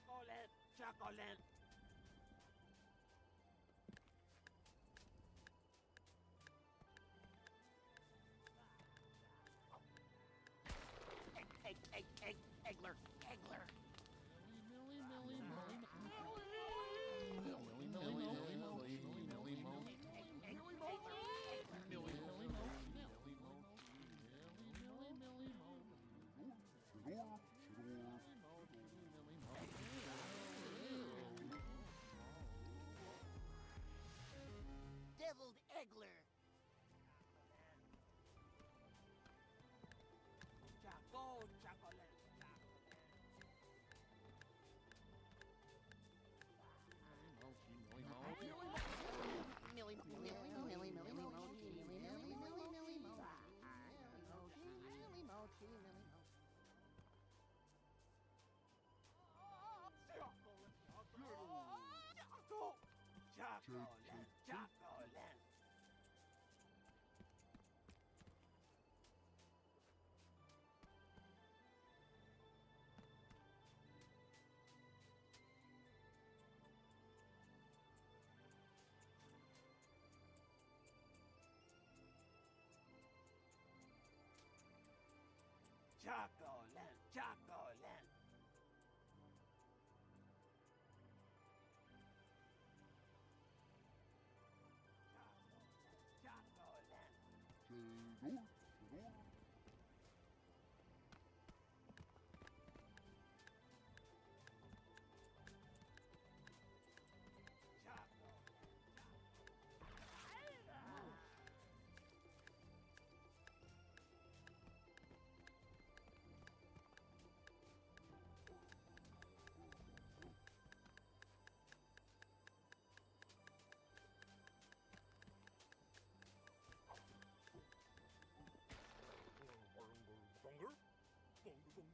Chocolate, chocolate. Eggler, Eggler. Millie, millie, millie, millie, millie, millie, millie, Deviled Eggler. Choco, chocolate, chocolate, chocolate. Chocolate, chocolate. Chocolate. Bonger? Bonger,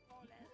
bonger, bonger.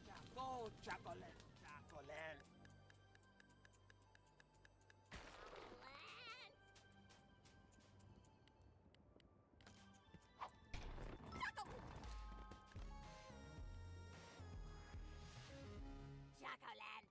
Chaco, chocolate, chocolate. Chocolate.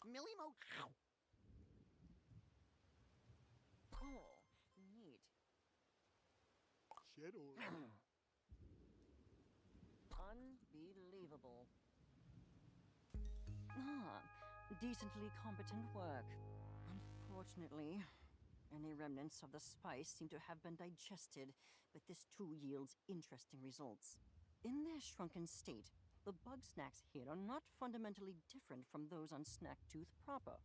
Millimo. Oh, neat. Shadow. Unbelievable. Ah, decently competent work. Unfortunately, any remnants of the spice seem to have been digested, but this too yields interesting results. In their shrunken state, the Bugsnax here are not fundamentally different from those on Snacktooth proper.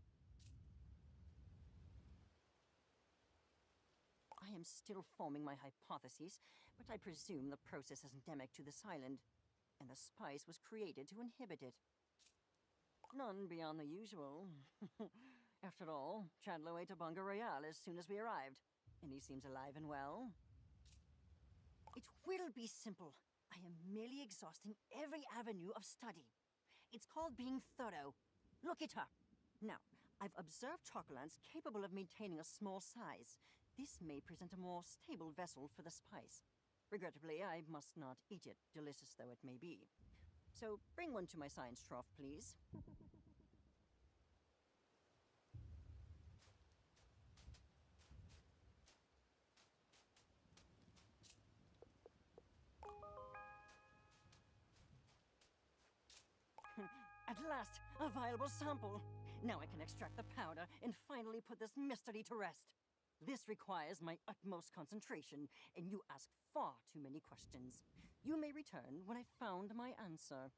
I am still forming my hypotheses, but I presume the process is endemic to this island, and the spice was created to inhibit it. None beyond the usual. After all, Chandler ate a Bunga Royale as soon as we arrived, and he seems alive and well. It will be simple. I am merely exhausting every avenue of study. It's called being thorough. Look it up. Now, I've observed chocolants capable of maintaining a small size. This may present a more stable vessel for the spice. Regrettably, I must not eat it, delicious though it may be. So bring one to my science trough, please. At last, a viable sample. Now I can extract the powder and finally put this mystery to rest. This requires my utmost concentration, and you ask far too many questions. You may return when I found my answer.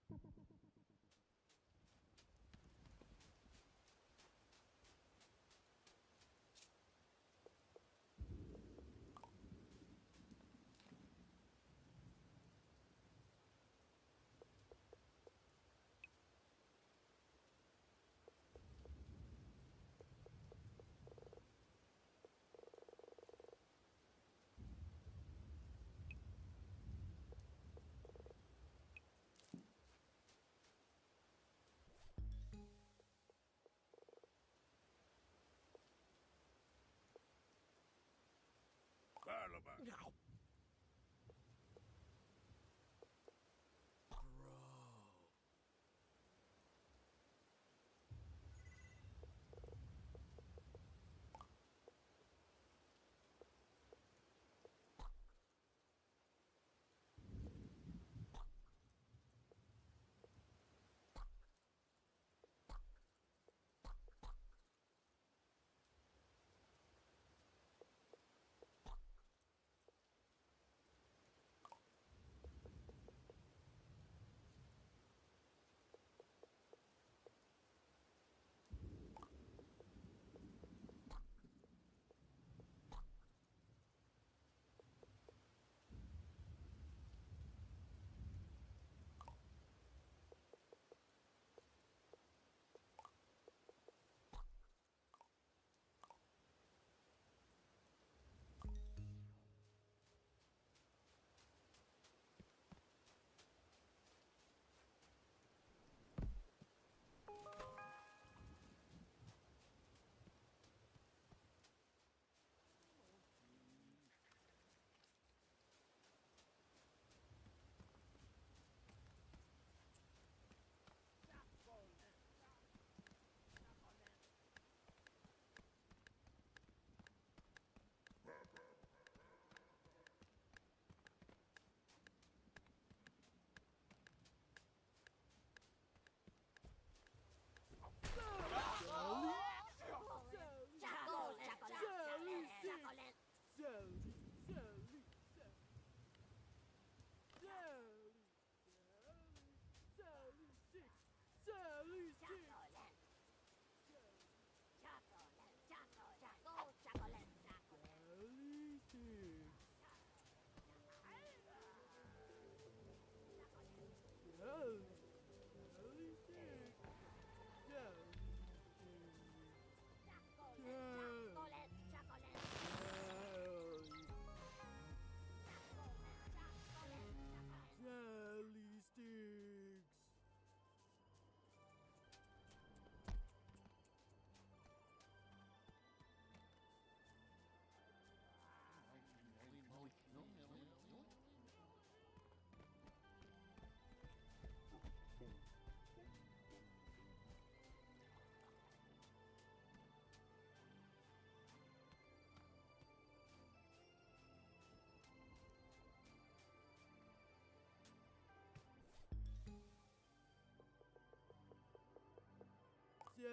Yeah.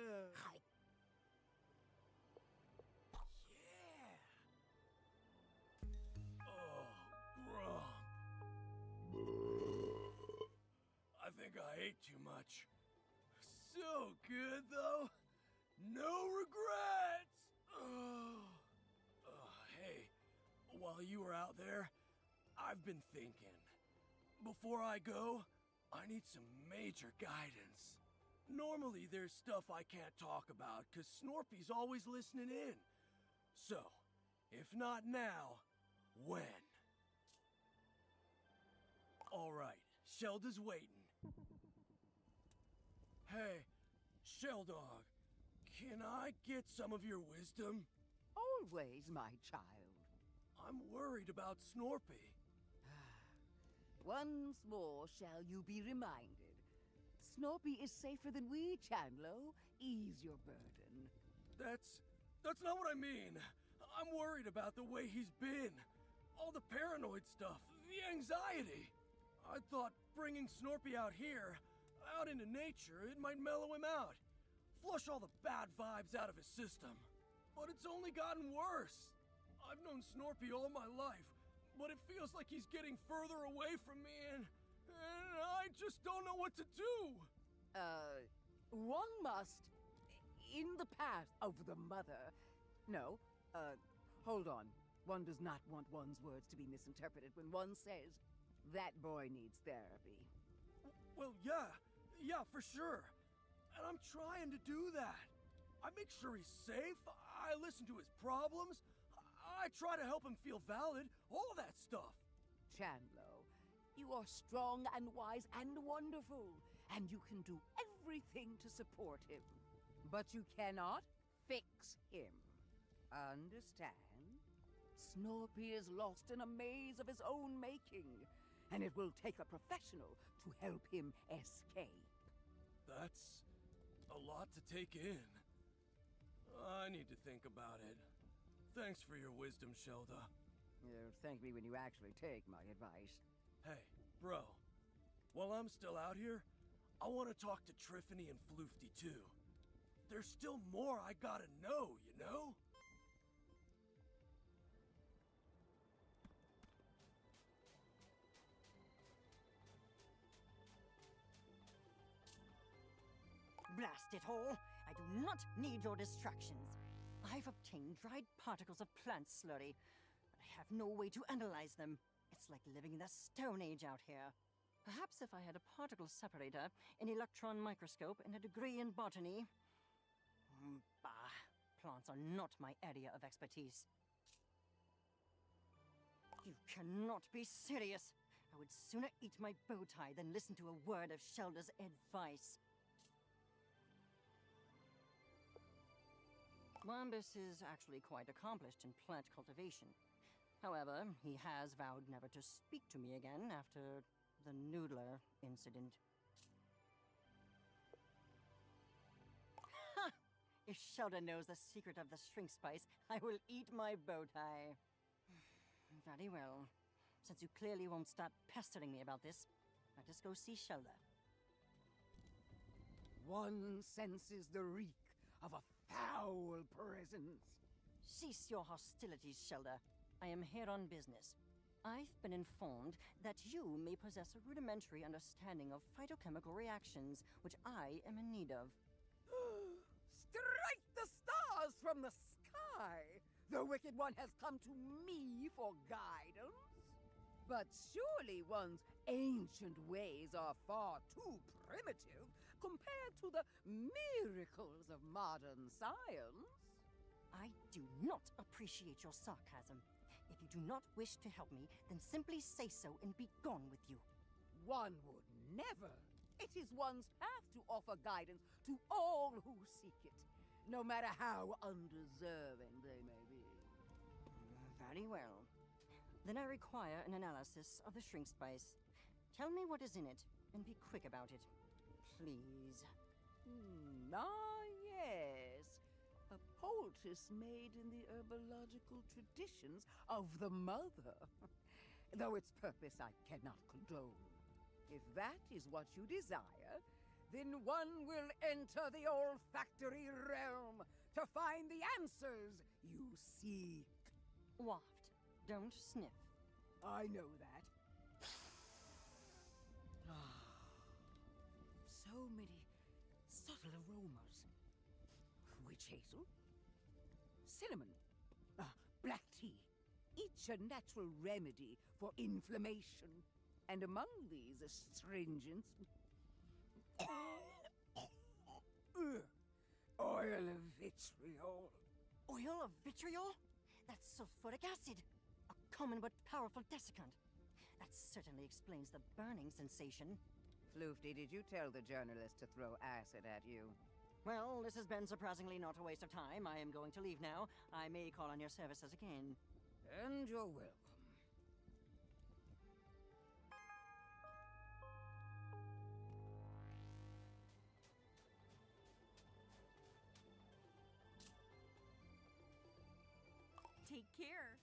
Oh, Grump. I think I ate too much. So good, though. No regrets. Hey, while you were out there, I've been thinking. Before I go, I need some major guidance. Normally, there's stuff I can't talk about, 'cause Snorpy's always listening in. So, if not now, when? Alright, Shelda's waiting. Hey, Sheldog, can I get some of your wisdom? Always, my child. I'm worried about Snorpy. Once more shall you be reminded. Snorpy is safer than we, Chandlo. Ease your burden. That's not what I mean. I'm worried about the way he's been. All the paranoid stuff, the anxiety. I thought bringing Snorpy out here, out into nature, it might mellow him out. Flush all the bad vibes out of his system. But it's only gotten worse. I've known Snorpy all my life, but it feels like he's getting further away from me and I just don't know what to do. One must, in the path of the mother. No, hold on. One does not want one's words to be misinterpreted when one says, that boy needs therapy. Well, yeah, for sure. And I'm trying to do that. I make sure he's safe, I listen to his problems, I try to help him feel valid, all that stuff. Chandlo, you are strong and wise and wonderful, and you can do everything to support him. But you cannot fix him. Understand? Snorpy is lost in a maze of his own making, and it will take a professional to help him escape. That's a lot to take in. I need to think about it. Thanks for your wisdom, Shelda. Thank me when you actually take my advice. Hey, bro. While I'm still out here, I want to talk to Triffany and Floofty too. There's still more I gotta know, you know? Blast it all! I do not need your distractions. I've obtained dried particles of plant slurry, but I have no way to analyze them. It's like living in the Stone Age out here. Perhaps if I had a particle separator, an electron microscope, and a degree in botany. Bah, plants are not my area of expertise. You cannot be serious. I would sooner eat my bow tie than listen to a word of Shelda's advice. Bombus is actually quite accomplished in plant cultivation. However, he has vowed never to speak to me again after the noodler incident. Ha! If Shelda knows the secret of the shrink spice, I will eat my bow tie. Very well. Since you clearly won't stop pestering me about this, let us go see Shelda. One senses the reek of a foul presence. Cease your hostilities, Shelda. I am here on business. I've been informed that you may possess a rudimentary understanding of phytochemical reactions, which I am in need of. Strike the stars from the sky! The Wicked One has come to me for guidance. But surely one's ancient ways are far too primitive compared to the miracles of modern science. I do not appreciate your sarcasm. If you do not wish to help me, then simply say so and be gone with you. One would never. It is one's path to offer guidance to all who seek it, no matter how undeserving they may be. Very well. Then I require an analysis of the shrink spice. Tell me what is in it, and be quick about it. Please. Yes. A poultice made in the herbological traditions of the mother. Though its purpose I cannot condone. If that is what you desire, then one will enter the olfactory realm to find the answers you seek. Waft. Don't sniff. I know that. So many subtle aromas. Witch hazel, cinnamon, black tea, each a natural remedy for inflammation. And among these astringents, oil of vitriol. Oil of vitriol? That's sulfuric acid. A common but powerful desiccant. That certainly explains the burning sensation. Floofty, did you tell the journalist to throw acid at you? Well, this has been surprisingly not a waste of time. I am going to leave now. I may call on your services again. And you're welcome. Take care.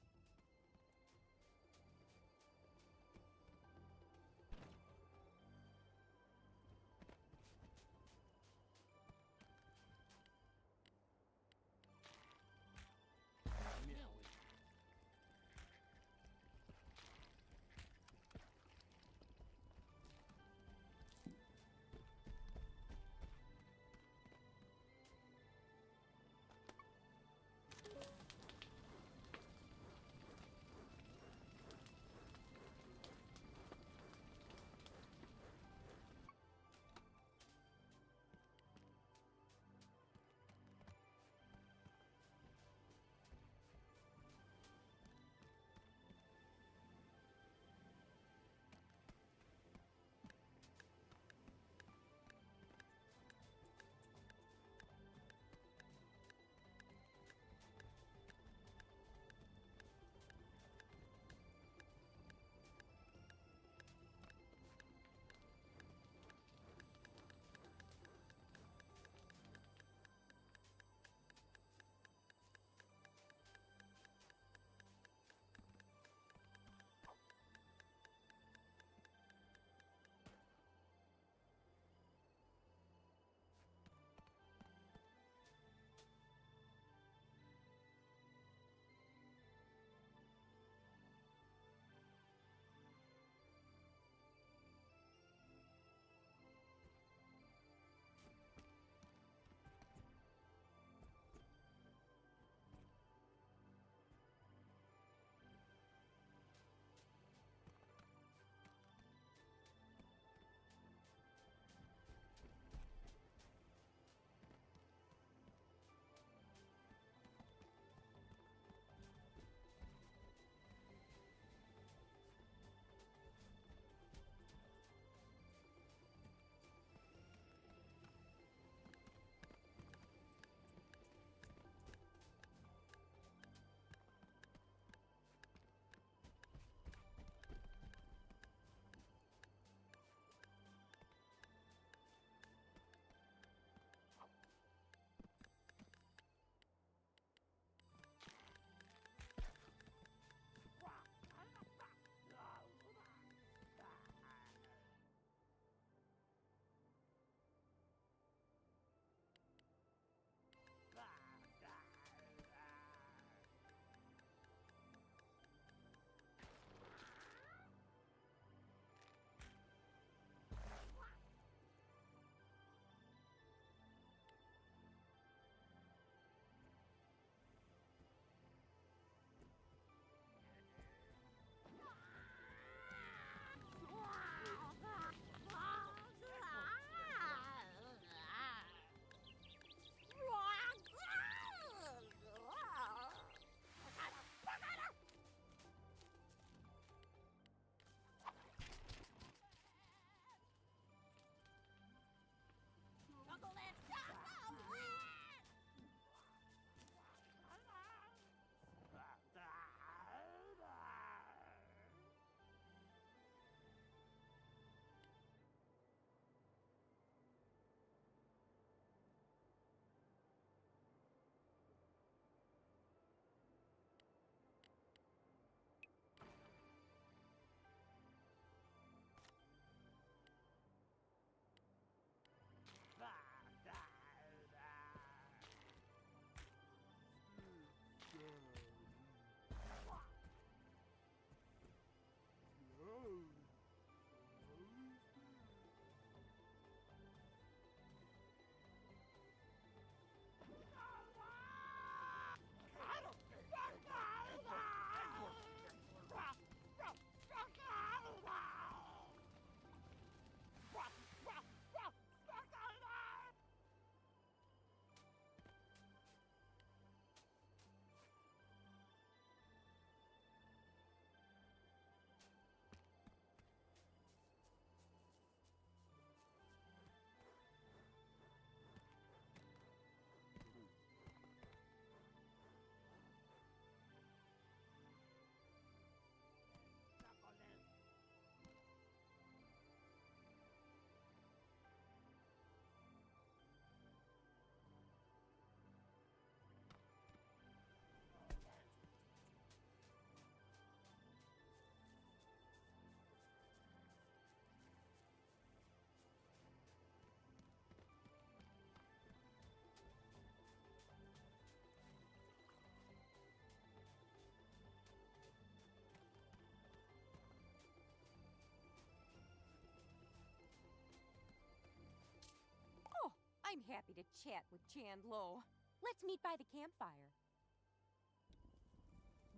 I'm happy to chat with Chandlo. Let's meet by the campfire.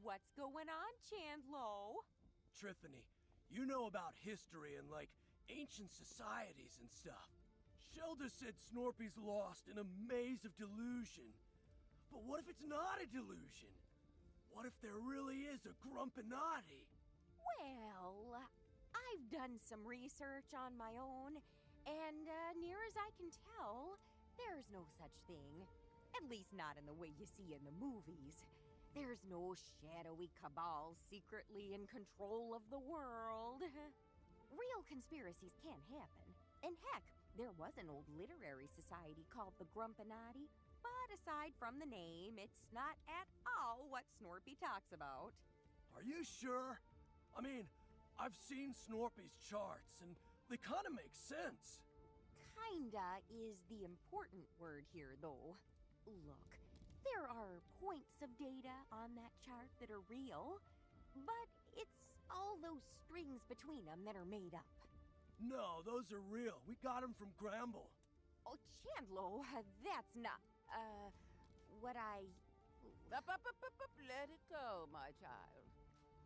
What's going on, Chandlo? Triffany, you know about history and, like, ancient societies and stuff. Shelda said Snorpy's lost in a maze of delusion. But what if it's not a delusion? What if there really is a Grumpinati? Well, I've done some research on my own, and near as I can tell, there's no such thing. At least not in the way you see in the movies. There's no shadowy cabal secretly in control of the world. Real conspiracies can happen. And heck, there was an old literary society called the Grumpinati, but aside from the name, it's not at all what Snorpy talks about. Are you sure? I mean, I've seen Snorpy's charts, and they kind of make sense. Kinda is the important word here, though. Look, there are points of data on that chart that are real, but it's all those strings between them that are made up. No, those are real. We got them from Gramble. Oh, Chandlo, that's not, what I... Up, let it go, my child.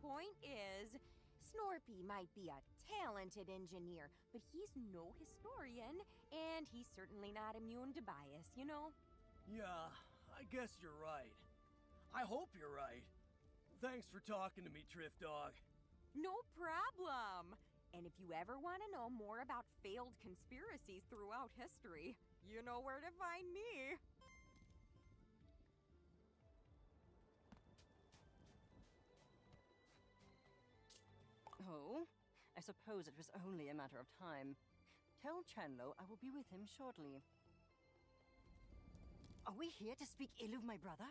Point is, Snorpy might be a talented engineer, but he's no historian, and he's certainly not immune to bias, you know? Yeah, I guess you're right. I hope you're right. Thanks for talking to me, Triff Dog. No problem! And if you ever want to know more about failed conspiracies throughout history, you know where to find me. Oh, I suppose it was only a matter of time. Tell Chandlo I will be with him shortly. Are we here to speak ill of my brother?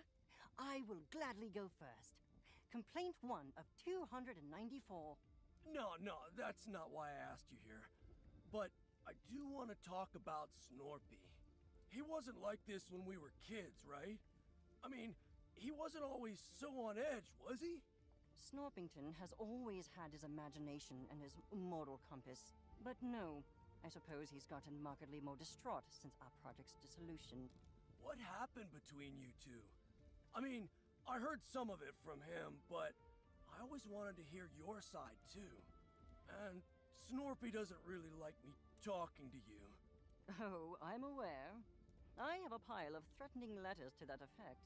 I will gladly go first. Complaint 1 of 294. No, that's not why I asked you here. But I do want to talk about Snorpy. He wasn't like this when we were kids, right? I mean, he wasn't always so on edge, was he? Snorpington has always had his imagination and his moral compass. But no, I suppose he's gotten markedly more distraught since our project's dissolution. What happened between you two? I mean, I heard some of it from him, but I always wanted to hear your side too. And Snorpy doesn't really like me talking to you. Oh, I'm aware. I have a pile of threatening letters to that effect.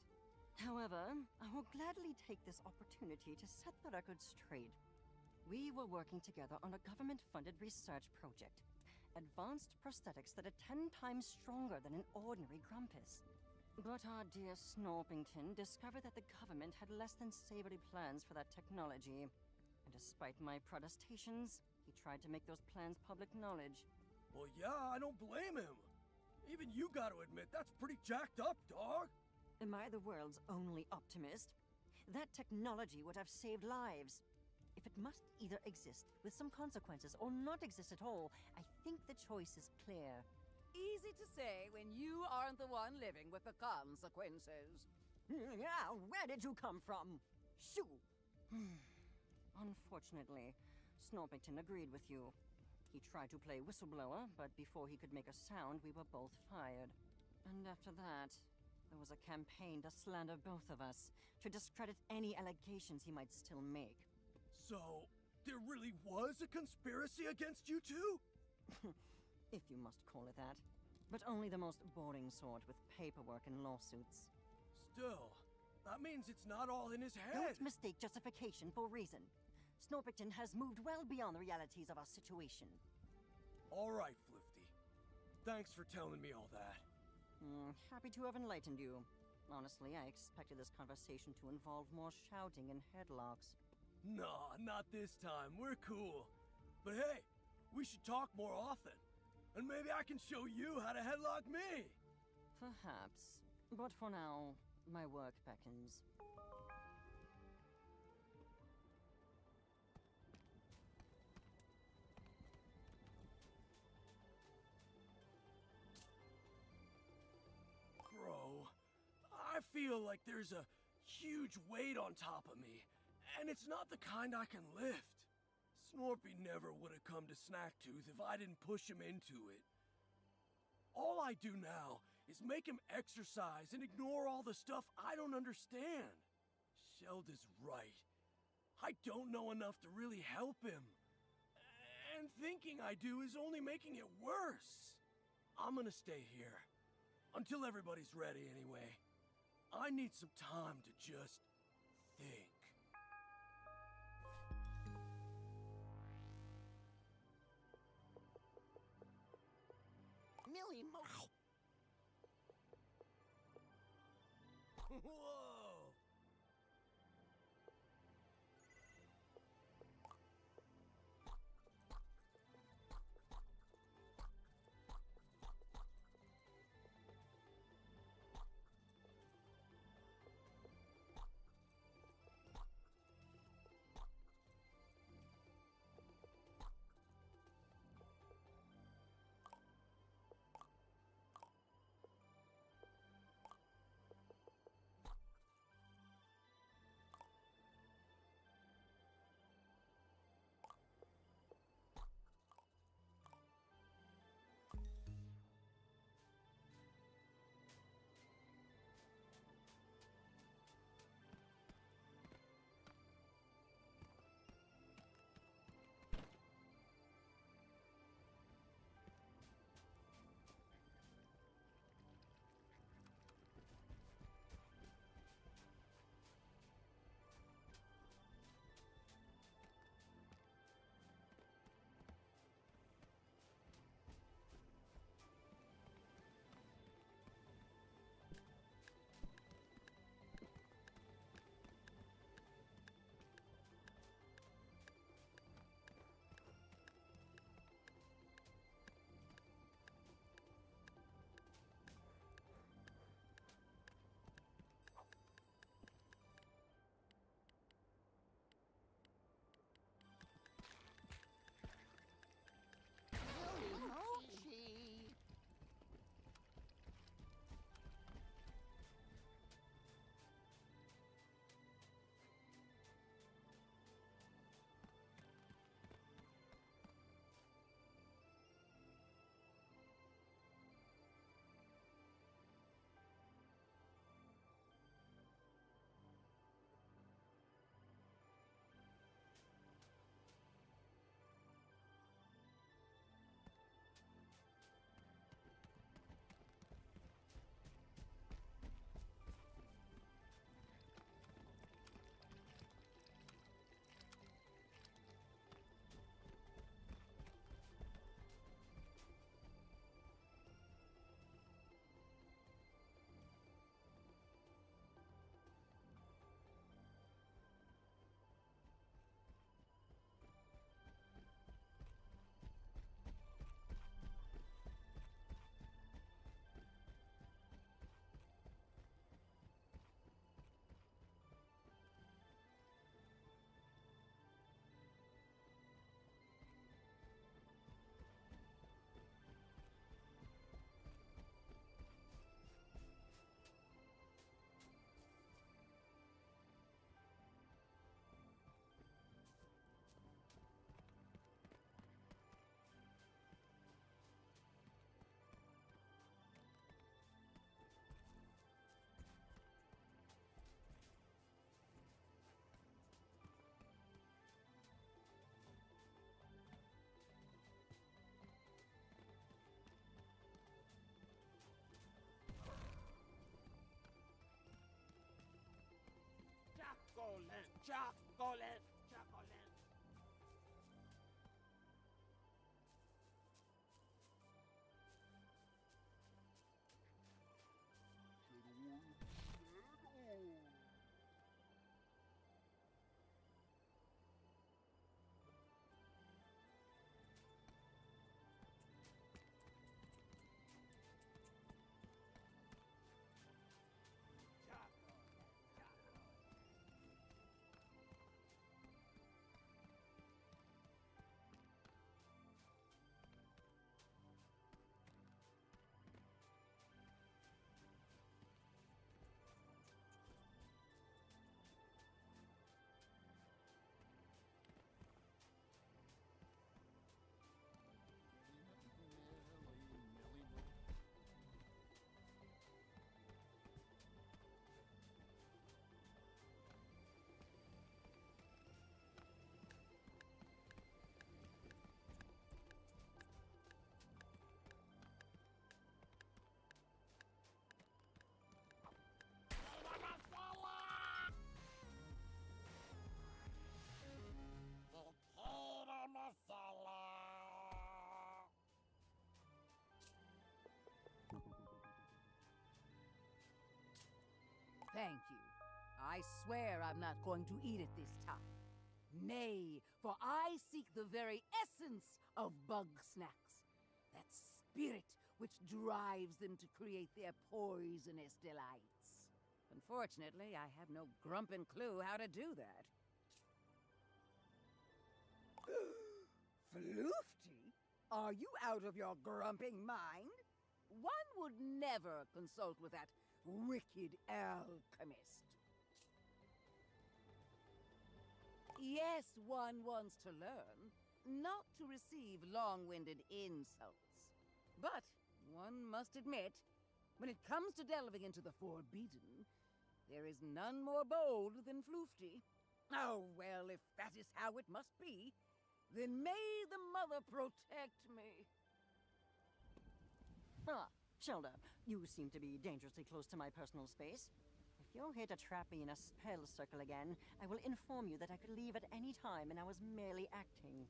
However, I will gladly take this opportunity to set the record straight. We were working together on a government-funded research project. Advanced prosthetics that are 10 times stronger than an ordinary Grumpus. But our dear Snorpington discovered that the government had less than savory plans for that technology. And despite my protestations, he tried to make those plans public knowledge. Well, yeah, I don't blame him. Even you gotta admit, that's pretty jacked up, dog. Am I the world's only optimist? That technology would have saved lives. If it must either exist with some consequences or not exist at all, I think the choice is clear. Easy to say when you aren't the one living with the consequences. Yeah, where did you come from? Shoo! Unfortunately, Snorpington agreed with you. He tried to play whistleblower, but before he could make a sound, we were both fired. And after that, there was a campaign to slander both of us, to discredit any allegations he might still make. So, there really was a conspiracy against you two? If you must call it that. But only the most boring sort with paperwork and lawsuits. Still, that means it's not all in his head. Don't mistake justification for reason. Snorpington has moved well beyond the realities of our situation. All right, Flifty. Thanks for telling me all that. Happy to have enlightened you. Honestly, I expected this conversation to involve more shouting and headlocks. Nah, not this time. We're cool. But hey, we should talk more often. And maybe I can show you how to headlock me. Perhaps. But for now, my work beckons. Bro, I feel like there's a huge weight on top of me, and it's not the kind I can lift. Snorpy never would have come to Snacktooth if I didn't push him into it. All I do now is make him exercise and ignore all the stuff I don't understand. Sheldon's right. I don't know enough to really help him. And thinking I do is only making it worse. I'm gonna stay here. Until everybody's ready, anyway. I need some time to just think. Millie Mo. Whoa! Chocolate, chocolate. thank you. I swear I'm not going to eat it this time. Nay, for I seek the very essence of Bugsnax. That spirit which drives them to create their poisonous delights. Unfortunately, I have no grumpin' clue how to do that. Floofty? Are you out of your grumping mind? One would never consult with that wicked alchemist. Yes, one wants to learn, not to receive long-winded insults. But one must admit, when it comes to delving into the forbidden, there is none more bold than Floofty. Oh, well, if that is how it must be, then may the mother protect me. Ah, Shelda, you seem to be dangerously close to my personal space. If you're here to trap me in a spell circle again, I will inform you that I could leave at any time and I was merely acting.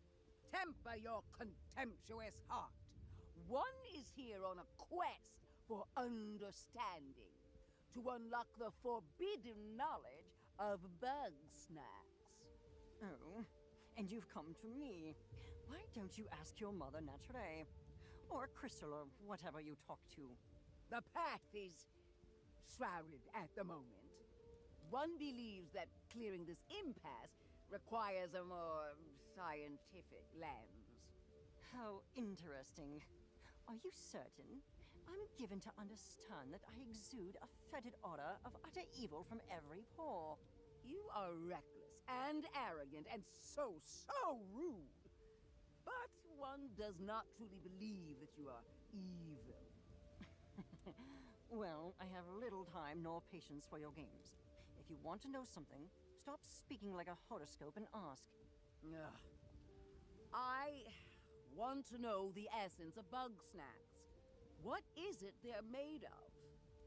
Temper your contemptuous heart. One is here on a quest for understanding, to unlock the forbidden knowledge of Bugsnax. Oh, and you've come to me. Why don't you ask your mother naturally? Or Crystal, or whatever you talk to. The path is shrouded at the moment. One believes that clearing this impasse requires a more scientific lens. How interesting. Are you certain? I'm given to understand that I exude a fetid aura of utter evil from every pore. You are reckless and arrogant and so rude. But one does not truly believe that you are evil. Well, I have little time nor patience for your games. If you want to know something, stop speaking like a horoscope and ask. Ugh. I want to know the essence of Bugsnax. What is it they're made of?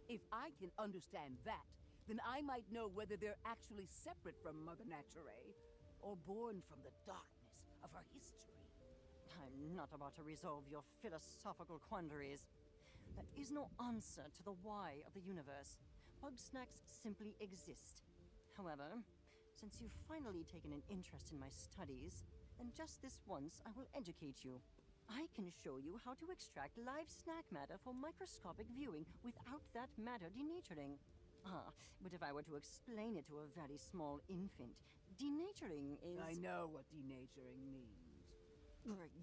If I can understand that, then I might know whether they're actually separate from Mother Nature, or born from the darkness of her history. I'm not about to resolve your philosophical quandaries. There is no answer to the why of the universe. Bugsnax simply exist. However, since you've finally taken an interest in my studies, then just this once I will educate you. I can show you how to extract live snack matter for microscopic viewing without that matter denaturing. Ah, but if I were to explain it to a very small infant, denaturing is... I know what denaturing means.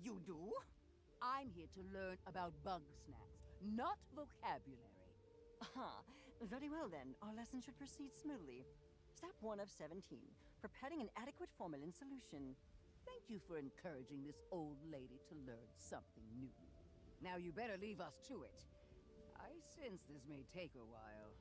You do? I'm here to learn about Bugsnax, not vocabulary. Aha, very well then. Our lesson should proceed smoothly. Step 1 of 17, preparing an adequate formalin solution. Thank you for encouraging this old lady to learn something new. Now you better leave us to it. I sense this may take a while.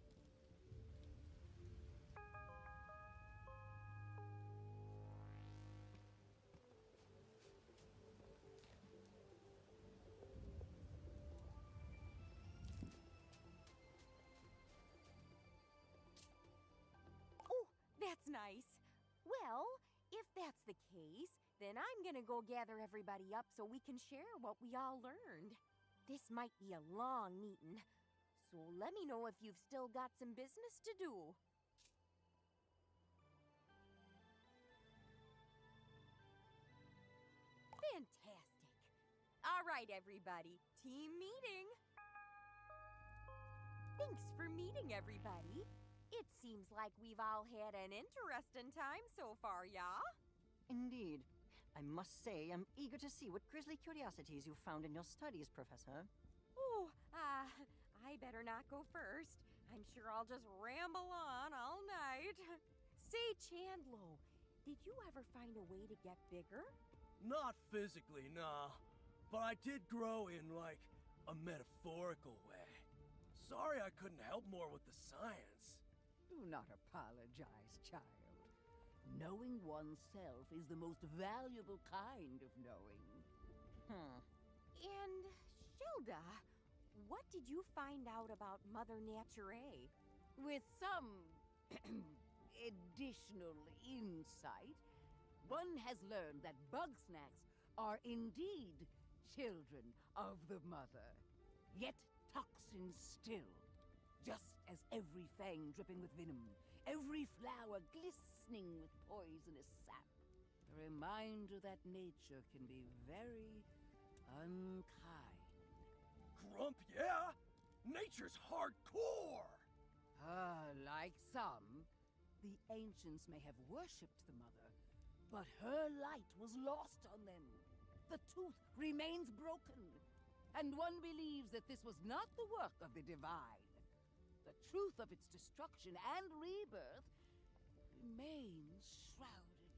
That's nice. Well, if that's the case, then I'm gonna go gather everybody up so we can share what we all learned. This might be a long meeting, so let me know if you've still got some business to do. Fantastic. All right, everybody. Team meeting. Thanks for meeting, everybody. It seems like we've all had an interesting time so far, yeah? Indeed. I must say I'm eager to see what grisly curiosities you found in your studies, Professor. Ooh, I better not go first. I'm sure I'll just ramble on all night. Say, Chandlo, did you ever find a way to get bigger? Not physically, nah. But I did grow in, like, a metaphorical way. Sorry I couldn't help more with the science. Do not apologize, child. Knowing oneself is the most valuable kind of knowing. And, Shilda, what did you find out about Mother Nature? With some additional insight, one has learned that Bugsnax are indeed children of the mother, yet toxins still, just as every fang dripping with venom, every flower glistening with poisonous sap. A reminder that nature can be very unkind. Grump, yeah? Nature's hardcore! Like some, the ancients may have worshipped the mother, but her light was lost on them. The tooth remains broken, and one believes that this was not the work of the divine. The truth of its destruction and rebirth remains shrouded.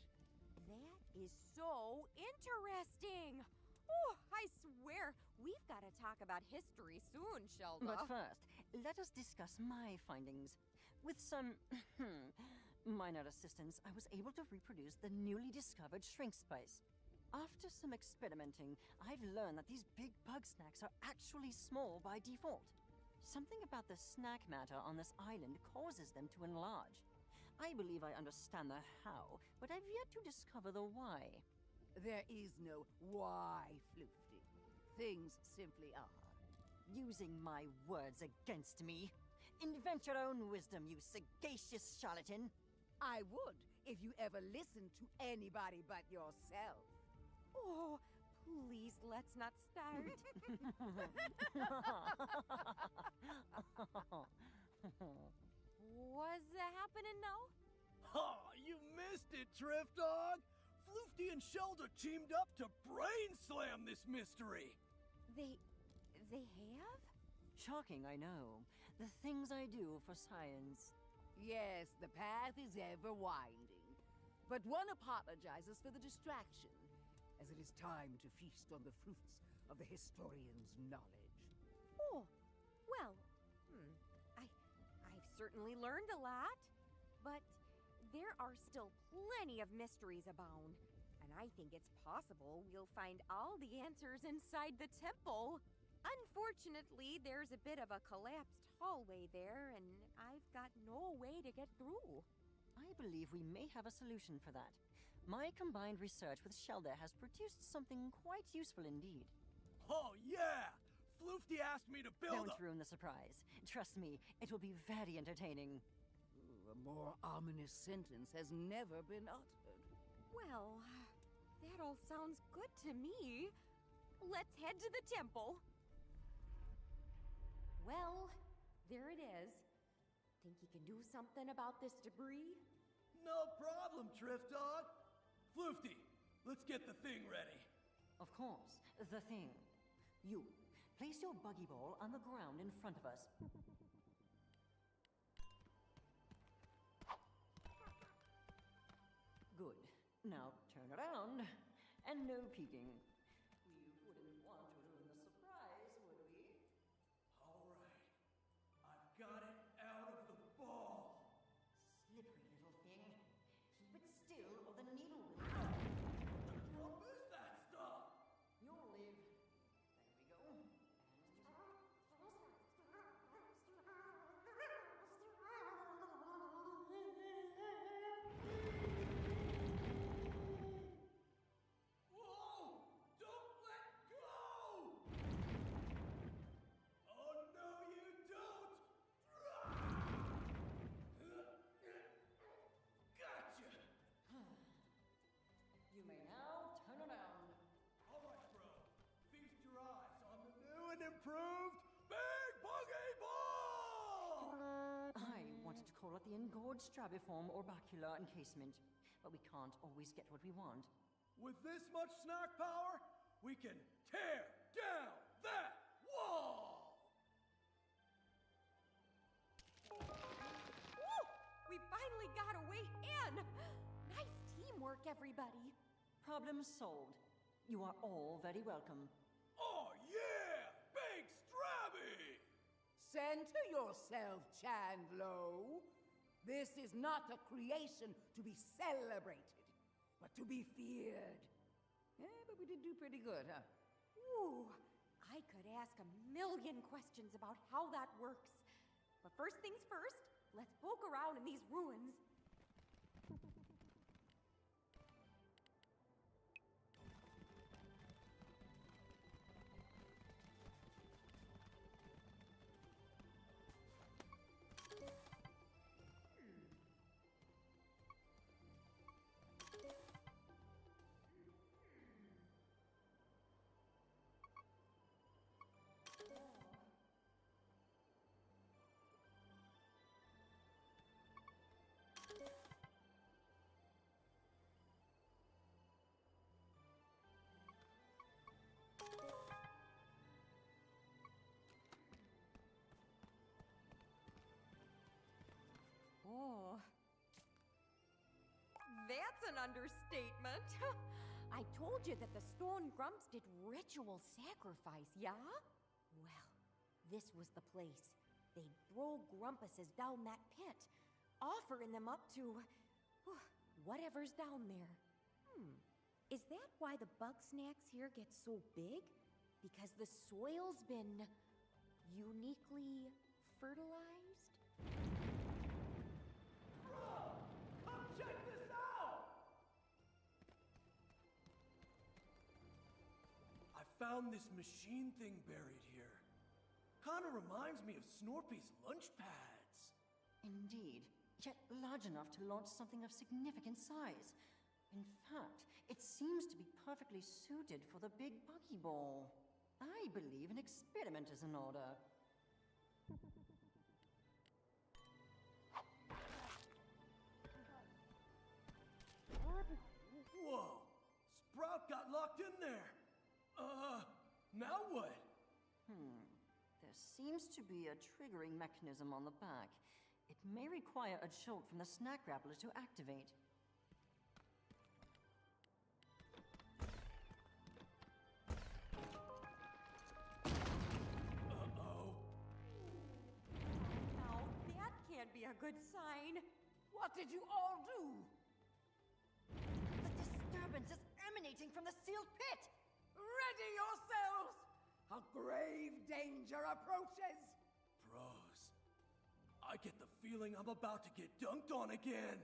That is so interesting. Oh, I swear, we've got to talk about history soon, Shelda. But first, let us discuss my findings. With some minor assistance, I was able to reproduce the newly discovered shrink spice. After some experimenting, I've learned that these big Bugsnax are actually small by default. Something about the snack matter on this island causes them to enlarge. I believe I understand the how, but I've yet to discover the why. There is no why, Floofty. Things simply are. Using my words against me. Invent your own wisdom, you sagacious charlatan. I would if you ever listened to anybody but yourself. Oh, please, let's not start. What's happening now? Ha! You missed it, Drift Dog! Floofty and Shelda teamed up to brain slam this mystery! They have? Shocking, I know. The things I do for science. Yes, the path is ever winding. But one apologizes for the distraction, as it is time to feast on the fruits of the historian's knowledge. Oh, well, I've certainly learned a lot, but there are still plenty of mysteries abound, and I think it's possible we'll find all the answers inside the temple. Unfortunately, there's a bit of a collapsed hallway there, and I've got no way to get through. I believe we may have a solution for that. My combined research with Shelda has produced something quite useful indeed. Oh, yeah! Floofty asked me to build Don't ruin the surprise. Trust me, it will be very entertaining. Ooh, a more ominous sentence has never been uttered. Well, that all sounds good to me. Let's head to the temple. Well, there it is. Think you can do something about this debris? No problem, Drift Dog. Floofty, let's get the thing ready. Of course, the thing. You, place your buggy ball on the ground in front of us. Good. Now turn around, and no peeking. We wouldn't want to ruin the surprise, would we? All right. I've got it out of the ball. Slippery little thing. Keep it still, or the needle will What is that stuff? You'll live. There we go. Whoa! Don't let go! Oh, no, you don't! Gotcha! You may now turn around. All right, bro. Feast your eyes on the new and improved Big Buggy Ball! I wanted to call it the engorged strabiform orbicular encasement, but we can't always get what we want. With this much snack power, we can tear down that wall! Woo! We finally got a way in! Nice teamwork, everybody. Problem solved. You are all very welcome. Oh, yeah! Big Strabby! Center yourself, Chandlo. This is not a creation to be celebrated, but to be feared. Yeah, but we did do pretty good, huh? Ooh, I could ask a million questions about how that works. But first things first, let's poke around in these ruins. understatement. I told you that the stone grumps did ritual sacrifice, yeah? Well, this was the place. They'd throw grumpuses down that pit, offering them up to whatever's down there. Is that why the Bugsnax here get so big? Because the soil's been uniquely fertilized? Come check this out! I found this machine thing buried here. Kinda reminds me of Snorpy's lunch pads. Indeed, yet large enough to launch something of significant size. In fact, it seems to be perfectly suited for the big buggy ball. I believe an experiment is in order. Whoa! Sprout got locked in there! Now what? There seems to be a triggering mechanism on the back. It may require a jolt from the snack grappler to activate. Uh-oh. Now, that can't be a good sign. What did you all do? The disturbance is emanating from the sealed pit! Ready yourselves! A grave danger approaches! Bros, I get the feeling I'm about to get dunked on again.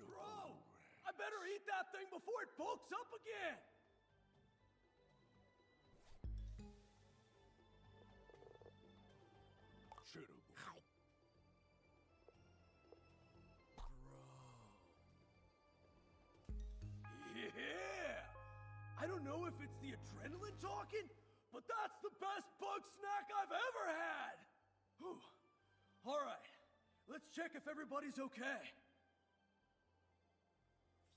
Bro, I better eat that thing before it bulks up again. Yeah! I don't know if it's the adrenaline talking, but that's the best bug snack I've ever had! Whew. All right, let's check if everybody's okay.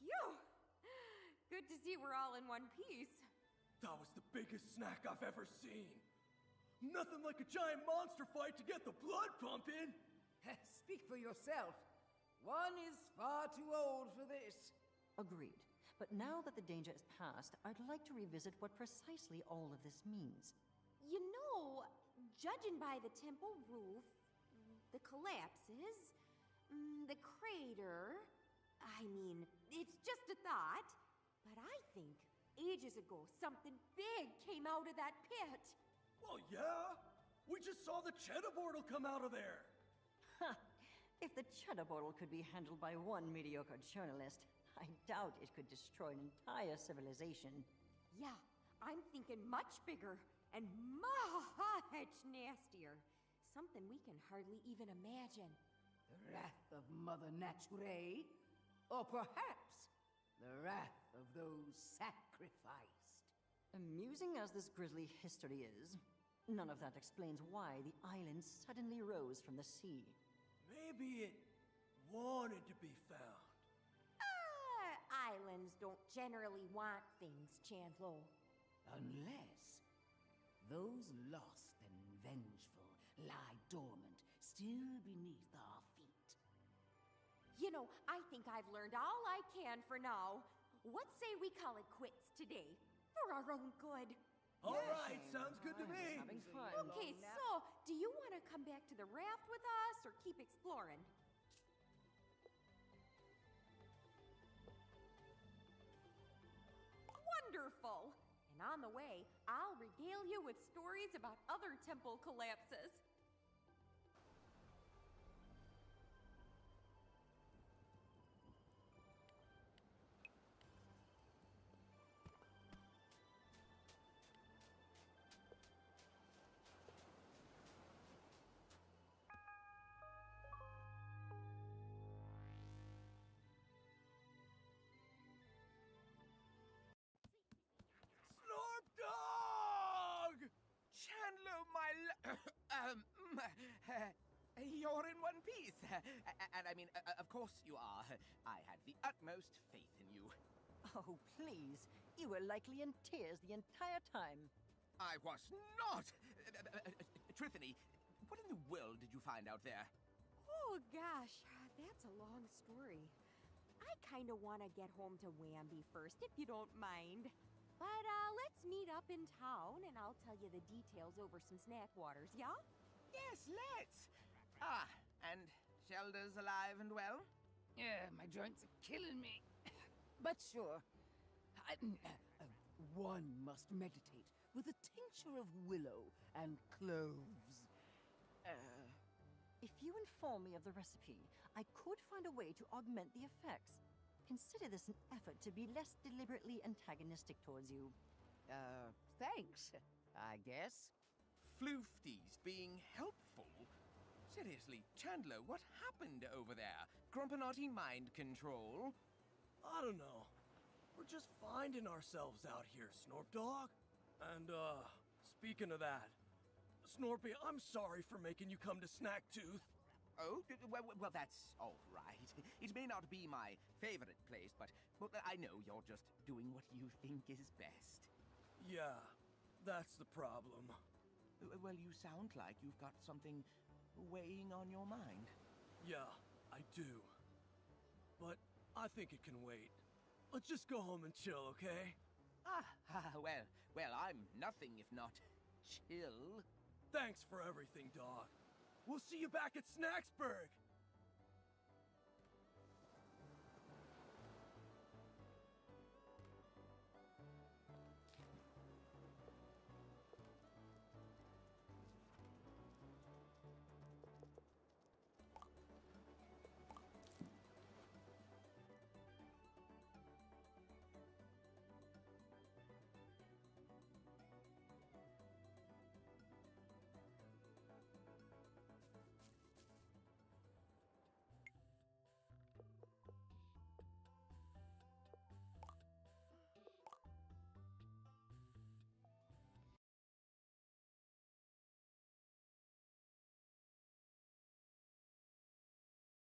Phew! Good to see we're all in one piece. That was the biggest snack I've ever seen. Nothing like a giant monster fight to get the blood pumping. Speak for yourself. One is far too old for this. Agreed. But now that the danger is past, I'd like to revisit what precisely all of this means. You know, judging by the temple roof, the collapses, the crater, I mean, it's just a thought, but I think ages ago something big came out of that pit. Well, yeah. We just saw the cheddar board'll come out of there. Ha! If the cheddar bottle could be handled by one mediocre journalist, I doubt it could destroy an entire civilization. Yeah, I'm thinking much bigger and much nastier. Something we can hardly even imagine. The wrath of Mother Nature? Or perhaps the wrath of those sacrificed. Amusing as this grisly history is, none of that explains why the island suddenly rose from the sea. Maybe it wanted to be found. Islands don't generally want things, Chandlo. Unless those lost and vengeful lie dormant, still beneath our feet. You know, I think I've learned all I can for now. What say we call it quits today? For our own good. All right, sounds good to me. Having fun. Okay, so, do you want to come back to the raft with us or keep exploring? Wonderful! And on the way, I'll regale you with stories about other temple collapses. Snorp Dog! Chandler, you're in one piece. And I mean, of course you are. I had the utmost faith in you. Oh, please. You were likely in tears the entire time. I was not. Trithany, what in the world did you find out there? Oh gosh, that's a long story. I kind of want to get home to Wamby first, if you don't mind. But let's meet up in town and I'll tell you the details over some snack waters, yeah? Yes, let's. Ah, and Shelda's alive and well? Yeah, my joints are killing me. But sure, one must meditate with a tincture of willow and cloves. If you inform me of the recipe, I could find a way to augment the effects. Consider this an effort to be less deliberately antagonistic towards you. Thanks, I guess. Floofties being helpful? Seriously, Chandler, what happened over there? Grumpinati mind control? I don't know. We're just finding ourselves out here, Snorp Dog. And, speaking of that, Snorpy, I'm sorry for making you come to Snacktooth. Oh, well, that's all right. It may not be my favorite place, but I know you're just doing what you think is best. Yeah, that's the problem. Well, you sound like you've got something weighing on your mind. Yeah, I do. But I think it can wait. Let's just go home and chill, okay? Well, I'm nothing if not chill. Thanks for everything, dog. We'll see you back at Snaxburg.